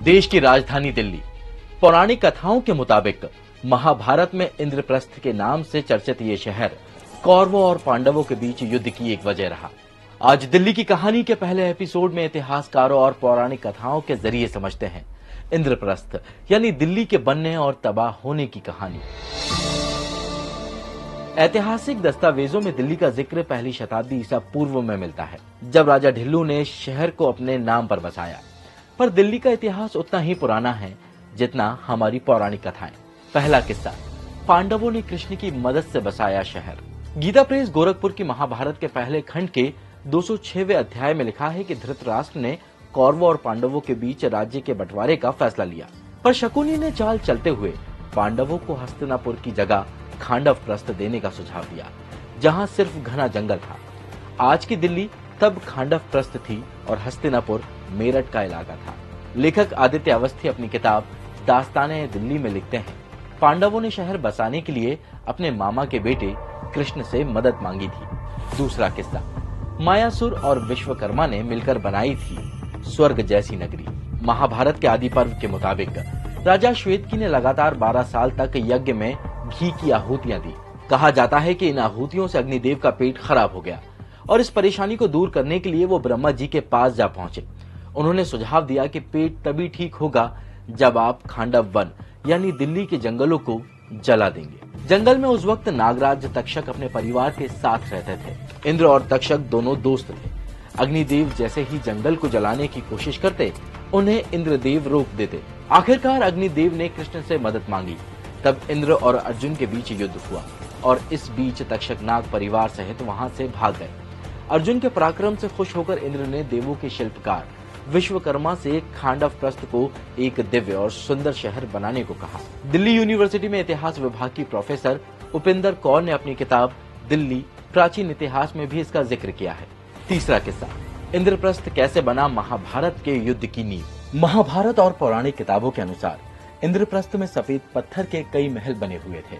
देश की राजधानी दिल्ली पौराणिक कथाओं के मुताबिक महाभारत में इंद्रप्रस्थ के नाम से चर्चित ये शहर कौरवों और पांडवों के बीच युद्ध की एक वजह रहा। आज दिल्ली की कहानी के पहले एपिसोड में इतिहासकारों और पौराणिक कथाओं के जरिए समझते हैं इंद्रप्रस्थ यानी दिल्ली के बनने और तबाह होने की कहानी। ऐतिहासिक दस्तावेजों में दिल्ली का जिक्र पहली शताब्दी ईसा पूर्व में मिलता है, जब राजा ढिल्लू ने शहर को अपने नाम पर बसाया। पर दिल्ली का इतिहास उतना ही पुराना है जितना हमारी पौराणिक कथाएं। पहला किस्सा, पांडवों ने कृष्ण की मदद से बसाया शहर। गीता प्रेस गोरखपुर की महाभारत के पहले खंड के 206वें अध्याय में लिखा है कि धृतराष्ट्र ने कौरवों और पांडवों के बीच राज्य के बंटवारे का फैसला लिया, पर शकुनी ने चाल चलते हुए पांडवों को हस्तिनापुर की जगह खांडवप्रस्थ देने का सुझाव दिया, जहां सिर्फ घना जंगल था। आज की दिल्ली तब खांडवप्रस्थ थी और हस्तिनापुर मेरठ का इलाका था। लेखक आदित्य अवस्थी अपनी किताब दास्ताने दिल्ली में लिखते हैं, पांडवों ने शहर बसाने के लिए अपने मामा के बेटे कृष्ण से मदद मांगी थी। दूसरा किस्सा, मायासुर और विश्वकर्मा ने मिलकर बनाई थी स्वर्ग जैसी नगरी। महाभारत के आदि पर्व के मुताबिक राजा श्वेतकी ने लगातार 12 साल तक यज्ञ में घी की आहुतियां दी। कहा जाता है कि इन आहुतियों से अग्निदेव का पेट खराब हो गया और इस परेशानी को दूर करने के लिए वो ब्रह्मा जी के पास जा पहुंचे। उन्होंने सुझाव दिया कि पेट तभी ठीक होगा जब आप खांडव वन यानी दिल्ली के जंगलों को जला देंगे। जंगल में उस वक्त नागराज तक्षक अपने परिवार के साथ रहते थे। इंद्र और तक्षक दोनों दोस्त थे। अग्निदेव जैसे ही जंगल को जलाने की कोशिश करते, उन्हें इंद्रदेव रोक देते। आखिरकार अग्निदेव ने कृष्ण से मदद मांगी। तब इंद्र और अर्जुन के बीच युद्ध हुआ और इस बीच तक्षक नाग परिवार सहित वहां से भाग गए। अर्जुन के पराक्रम से खुश होकर इंद्र ने देवों के शिल्पकार विश्वकर्मा से खांडवप्रस्थ को एक दिव्य और सुंदर शहर बनाने को कहा। दिल्ली यूनिवर्सिटी में इतिहास विभाग की प्रोफेसर उपिंदर कौर ने अपनी किताब दिल्ली प्राचीन इतिहास में भी इसका जिक्र किया है। तीसरा किस्सा, इंद्रप्रस्थ कैसे बना महाभारत के युद्ध की नींव। महाभारत और पौराणिक किताबों के अनुसार इंद्रप्रस्थ में सफेद पत्थर के कई महल बने हुए थे।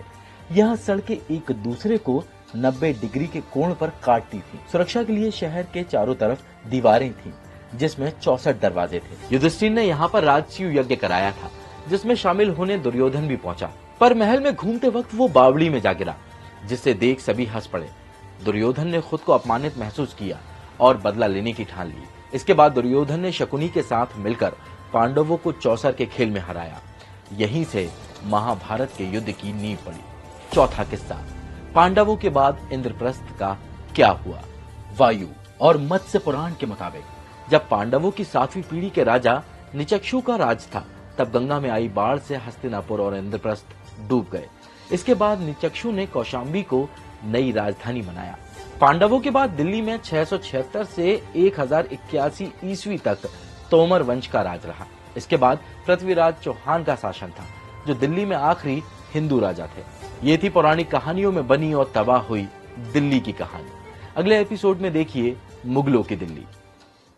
यहाँ सड़कें एक दूसरे को 90 डिग्री के कोण पर काटती थी। सुरक्षा के लिए शहर के चारों तरफ दीवारें थीं, जिसमें 64 दरवाजे थे। युधिष्ठिर ने यहाँ पर राजसूय यज्ञ कराया था, जिसमें शामिल होने दुर्योधन भी पहुंचा। पर महल में घूमते वक्त वो बावड़ी में जा गिरा, जिससे देख सभी हंस पड़े। दुर्योधन ने खुद को अपमानित महसूस किया और बदला लेने की ठान ली। इसके बाद दुर्योधन ने शकुनी के साथ मिलकर पांडवों को चौसर के खेल में हराया। यहीं से महाभारत के युद्ध की नींव पड़ी। चौथा किस्सा, पांडवों के बाद इंद्रप्रस्थ का क्या हुआ। वायु और मत्स्य पुराण के मुताबिक जब पांडवों की 7वीं पीढ़ी के राजा निचक्षु का राज था, तब गंगा में आई बाढ़ से हस्तिनापुर और इंद्रप्रस्थ डूब गए। इसके बाद निचक्षु ने कौशाम्बी को नई राजधानी बनाया। पांडवों के बाद दिल्ली में 676 से 1081 ईस्वी तक तोमर वंश का राज रहा। इसके बाद पृथ्वीराज चौहान का शासन था, जो दिल्ली में आखिरी हिंदू राजा थे। ये थी पौराणिक कहानियों में बनी और तबाह हुई दिल्ली की कहानी। अगले एपिसोड में देखिए मुगलों की दिल्ली।